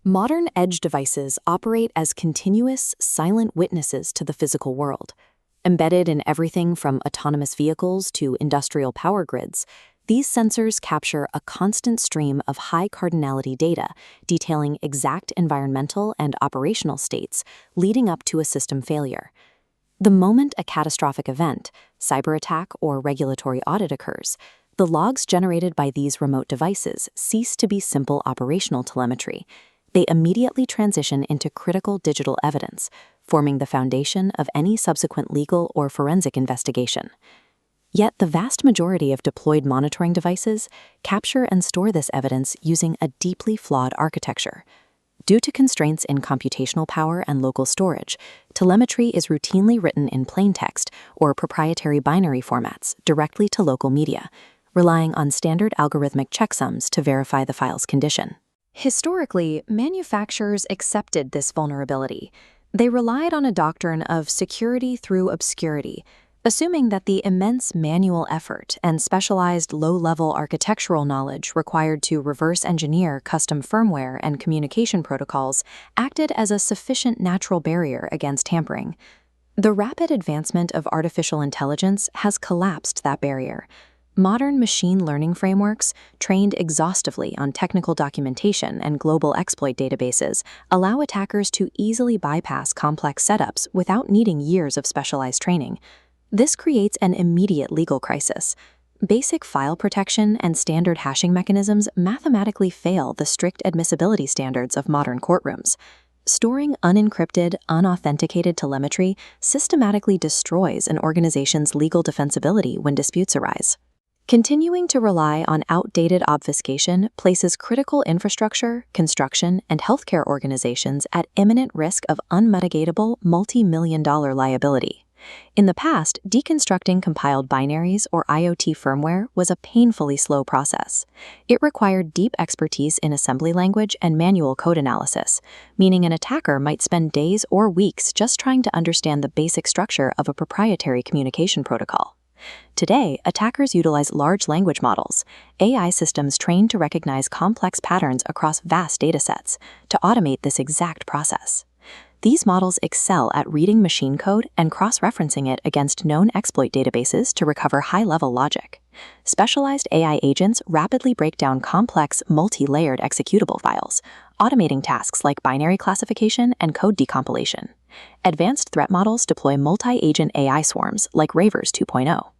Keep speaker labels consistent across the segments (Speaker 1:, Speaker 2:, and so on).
Speaker 1: Modern edge devices operate as continuous, silent witnesses to the physical world. Embedded in everything from autonomous vehicles to industrial power grids, these sensors capture a constant stream of high cardinality data detailing exact environmental and operational states leading up to a system failure. The moment a catastrophic event, cyber attack, or regulatory audit occurs, the logs generated by these remote devices cease to be simple operational telemetry. They immediately transition into critical digital evidence, forming the foundation of any subsequent legal or forensic investigation. Yet the vast majority of deployed monitoring devices capture and store this evidence using a deeply flawed architecture. Due to constraints in computational power and local storage, telemetry is routinely written in plain text or proprietary binary formats directly to local media, relying on standard algorithmic checksums to verify the file's condition. Historically, manufacturers accepted this vulnerability. They relied on a doctrine of security through obscurity, assuming that the immense manual effort and specialized low-level architectural knowledge required to reverse engineer custom firmware and communication protocols acted as a sufficient natural barrier against tampering. The rapid advancement of artificial intelligence has collapsed that barrier. Modern machine learning frameworks, trained exhaustively on technical documentation and global exploit databases, allow attackers to easily bypass complex setups without needing years of specialized training. This creates an immediate legal crisis. Basic file protection and standard hashing mechanisms mathematically fail the strict admissibility standards of modern courtrooms. Storing unencrypted, unauthenticated telemetry systematically destroys an organization's legal defensibility when disputes arise. Continuing to rely on outdated obfuscation places critical infrastructure, construction, and healthcare organizations at imminent risk of unmitigatable multi-million-dollar liability. In the past, deconstructing compiled binaries or IoT firmware was a painfully slow process. It required deep expertise in assembly language and manual code analysis, meaning an attacker might spend days or weeks just trying to understand the basic structure of a proprietary communication protocol. Today, attackers utilize large language models, AI systems trained to recognize complex patterns across vast datasets, to automate this exact process. These models excel at reading machine code and cross-referencing it against known exploit databases to recover high-level logic. Specialized AI agents rapidly break down complex, multi-layered executable files, automating tasks like binary classification and code decompilation. Advanced threat models deploy multi-agent AI swarms like Ravers 2.0.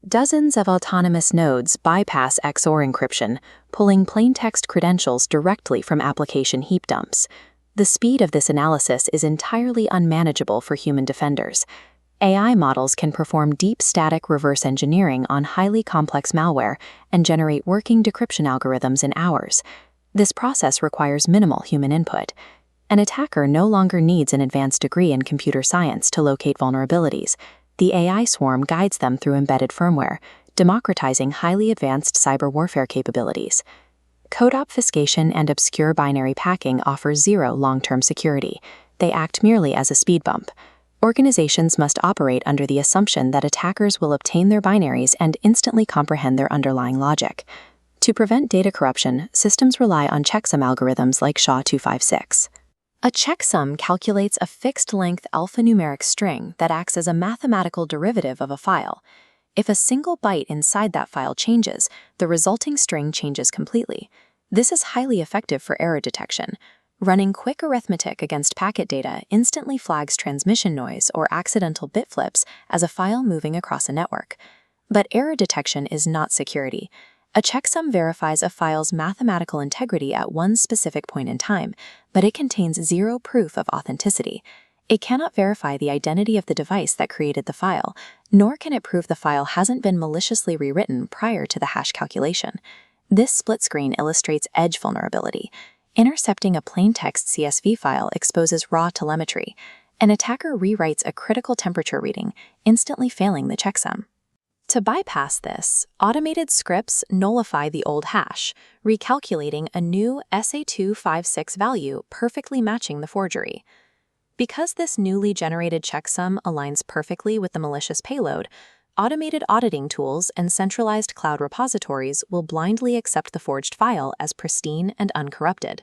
Speaker 1: Dozens of autonomous nodes bypass XOR encryption, pulling plaintext credentials directly from application heap dumps. The speed of this analysis is entirely unmanageable for human defenders. AI models can perform deep static reverse engineering on highly complex malware and generate working decryption algorithms in hours. This process requires minimal human input. An attacker no longer needs an advanced degree in computer science to locate vulnerabilities. The AI swarm guides them through embedded firmware, democratizing highly advanced cyber warfare capabilities. Code obfuscation and obscure binary packing offer zero long-term security. They act merely as a speed bump. Organizations must operate under the assumption that attackers will obtain their binaries and instantly comprehend their underlying logic. To prevent data corruption, systems rely on checksum algorithms like SHA 256. A checksum calculates a fixed-length alphanumeric string that acts as a mathematical derivative of a file. If a single byte inside that file changes, the resulting string changes completely. This is highly effective for error detection. Running quick arithmetic against packet data instantly flags transmission noise or accidental bit flips as a file moving across a network. But error detection is not security. A checksum verifies a file's mathematical integrity at one specific point in time, but it contains zero proof of authenticity. It cannot verify the identity of the device that created the file, nor can it prove the file hasn't been maliciously rewritten prior to the hash calculation. This split screen illustrates edge vulnerability. Intercepting a plaintext CSV file exposes raw telemetry. An attacker rewrites a critical temperature reading, instantly failing the checksum. To bypass this, automated scripts nullify the old hash, recalculating a new SHA-256 value perfectly matching the forgery. Because this newly generated checksum aligns perfectly with the malicious payload, automated auditing tools and centralized cloud repositories will blindly accept the forged file as pristine and uncorrupted.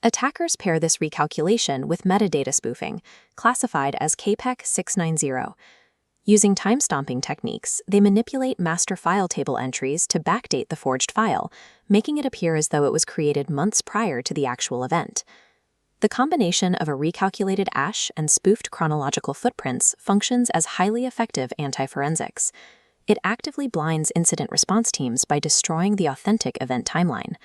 Speaker 1: Attackers pair this recalculation with metadata spoofing, classified as KPEC 690. Using time-stomping techniques, they manipulate master file table entries to backdate the forged file, making it appear as though it was created months prior to the actual event. The combination of a recalculated hash and spoofed chronological footprints functions as highly effective anti-forensics. It actively blinds incident response teams by destroying the authentic event timeline.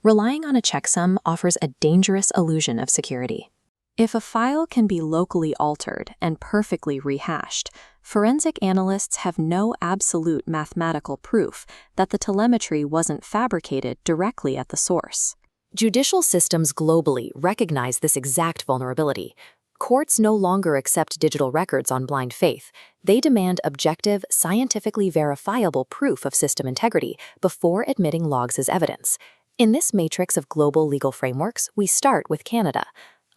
Speaker 1: Relying on a checksum offers a dangerous illusion of security. If a file can be locally altered and perfectly rehashed, forensic analysts have no absolute mathematical proof that the telemetry wasn't fabricated directly at the source. Judicial systems globally recognize this exact vulnerability. Courts no longer accept digital records on blind faith. They demand objective, scientifically verifiable proof of system integrity before admitting logs as evidence. In this matrix of global legal frameworks, we start with Canada.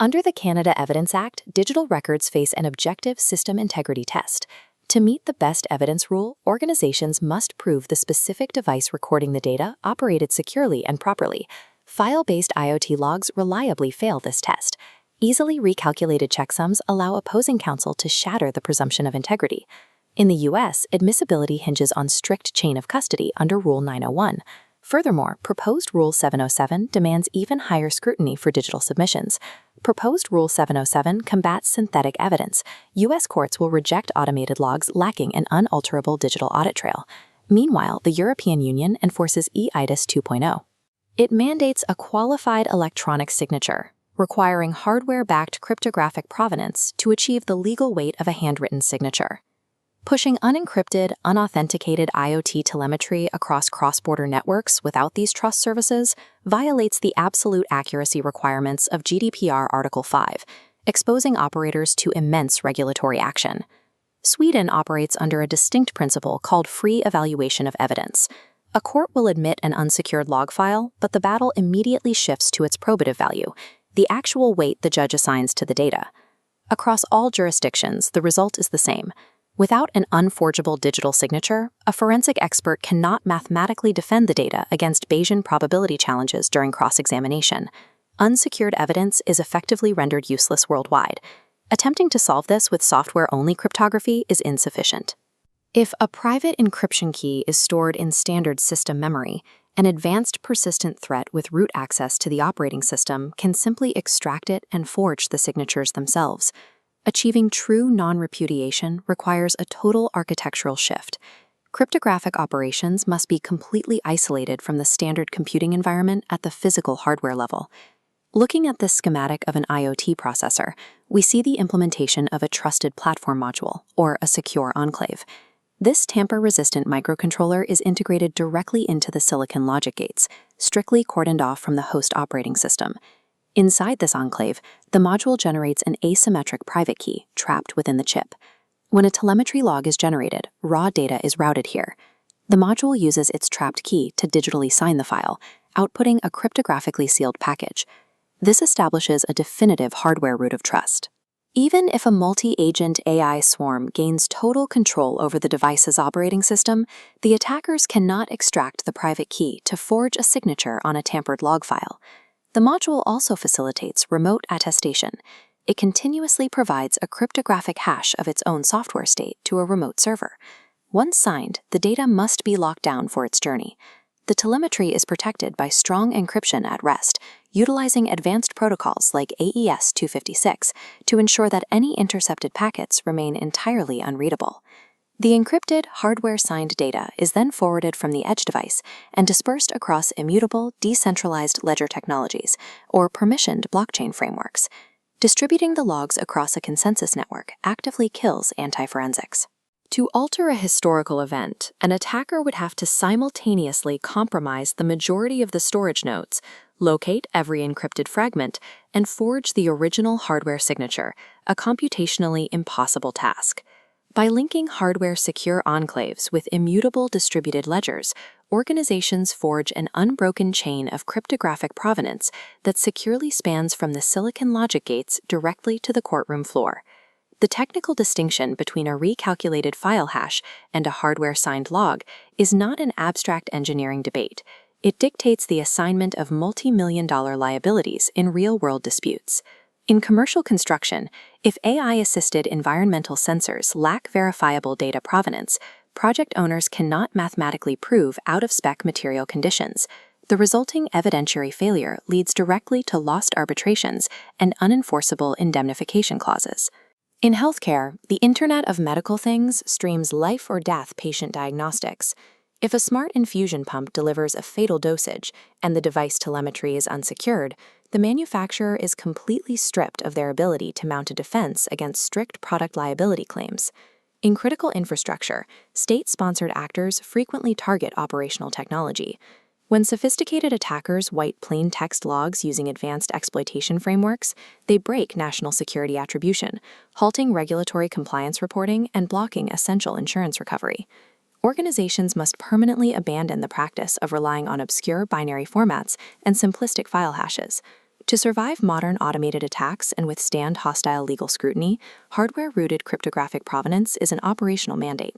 Speaker 1: Under the Canada Evidence Act, digital records face an objective system integrity test. To meet the best evidence rule, organizations must prove the specific device recording the data operated securely and properly. File-based IoT logs reliably fail this test. Easily recalculated checksums allow opposing counsel to shatter the presumption of integrity. In the U.S., admissibility hinges on strict chain of custody under Rule 901. Furthermore, proposed Rule 707 demands even higher scrutiny for digital submissions. Proposed Rule 707 combats synthetic evidence. U.S. courts will reject automated logs lacking an unalterable digital audit trail. Meanwhile, the European Union enforces eIDAS 2.0. It mandates a qualified electronic signature, requiring hardware-backed cryptographic provenance to achieve the legal weight of a handwritten signature. Pushing unencrypted, unauthenticated IoT telemetry across cross-border networks without these trust services violates the absolute accuracy requirements of GDPR Article 5, exposing operators to immense regulatory action. Sweden operates under a distinct principle called free evaluation of evidence. A court will admit an unsecured log file, but the battle immediately shifts to its probative value, the actual weight the judge assigns to the data. Across all jurisdictions, the result is the same. Without an unforgeable digital signature, a forensic expert cannot mathematically defend the data against Bayesian probability challenges during cross-examination. Unsecured evidence is effectively rendered useless worldwide. Attempting to solve this with software-only cryptography is insufficient. If a private encryption key is stored in standard system memory, an advanced persistent threat with root access to the operating system can simply extract it and forge the signatures themselves. Achieving true non-repudiation requires a total architectural shift. Cryptographic operations must be completely isolated from the standard computing environment at the physical hardware level. Looking at this schematic of an IoT processor, we see the implementation of a trusted platform module, or a secure enclave. This tamper-resistant microcontroller is integrated directly into the silicon logic gates, strictly cordoned off from the host operating system. Inside this enclave, the module generates an asymmetric private key trapped within the chip. When a telemetry log is generated, raw data is routed here. The module uses its trapped key to digitally sign the file, outputting a cryptographically sealed package. This establishes a definitive hardware root of trust. Even if a multi-agent AI swarm gains total control over the device's operating system, the attackers cannot extract the private key to forge a signature on a tampered log file. The module also facilitates remote attestation. It continuously provides a cryptographic hash of its own software state to a remote server. Once signed, the data must be locked down for its journey. The telemetry is protected by strong encryption at rest, utilizing advanced protocols like AES 256 to ensure that any intercepted packets remain entirely unreadable. The encrypted, hardware-signed data is then forwarded from the edge device and dispersed across immutable, decentralized ledger technologies, or permissioned blockchain frameworks. Distributing the logs across a consensus network actively kills anti-forensics. To alter a historical event, an attacker would have to simultaneously compromise the majority of the storage nodes, locate every encrypted fragment, and forge the original hardware signature, a computationally impossible task. By linking hardware-secure enclaves with immutable distributed ledgers, organizations forge an unbroken chain of cryptographic provenance that securely spans from the silicon logic gates directly to the courtroom floor. The technical distinction between a recalculated file hash and a hardware-signed log is not an abstract engineering debate. It dictates the assignment of multi-million-dollar liabilities in real-world disputes. In commercial construction, if AI-assisted environmental sensors lack verifiable data provenance, project owners cannot mathematically prove out-of-spec material conditions. The resulting evidentiary failure leads directly to lost arbitrations and unenforceable indemnification clauses. In healthcare, the Internet of Medical Things streams life-or-death patient diagnostics. If a smart infusion pump delivers a fatal dosage and the device telemetry is unsecured, the manufacturer is completely stripped of their ability to mount a defense against strict product liability claims. In critical infrastructure, state-sponsored actors frequently target operational technology. When sophisticated attackers wipe plain text logs using advanced exploitation frameworks, they break national security attribution, halting regulatory compliance reporting and blocking essential insurance recovery. Organizations must permanently abandon the practice of relying on obscure binary formats and simplistic file hashes. To survive modern automated attacks and withstand hostile legal scrutiny, hardware-rooted cryptographic provenance is an operational mandate.